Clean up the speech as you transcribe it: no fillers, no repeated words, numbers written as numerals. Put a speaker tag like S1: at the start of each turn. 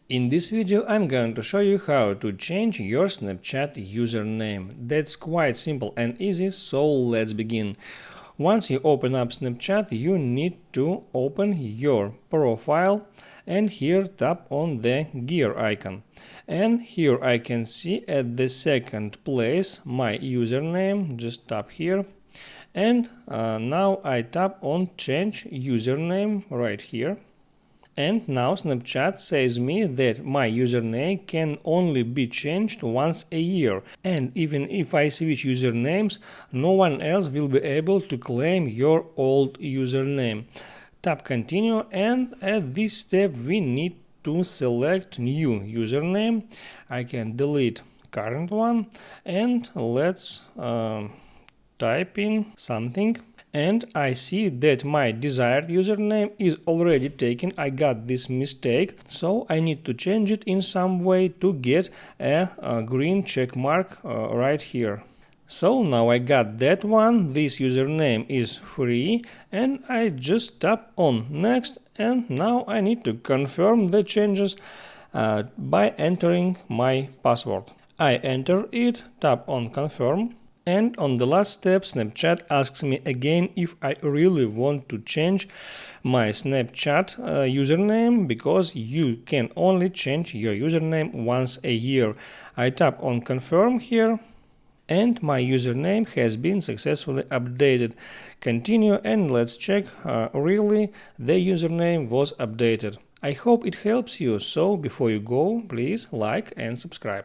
S1: In this video I'm going to show you how to change your Snapchat username. That's quite simple and easy, so let's begin. Once you open up Snapchat, you need to open your profile and here tap on the gear icon. And here I can see at the second place my username, just tap here. And now I tap on change username right here. And now Snapchat says me that my username can only be changed once a year. And even if I switch usernames, no one else will be able to claim your old username. Tap continue, and at this step we need to select new username. I can delete current one and let's type in something. And I see that my desired username is already taken. I got this mistake, so I need to change it in some way to get a green check mark right here. So now I got that one, this username is free, and I just tap on next, and now I need to confirm the changes by entering my password. I enter it, tap on confirm. And on the last step, Snapchat asks me again if I really want to change my Snapchat username, because you can only change your username once a year. I tap on confirm here, and my username has been successfully updated. Continue, and let's check really the username was updated. I hope it helps you, so before you go, please like and subscribe.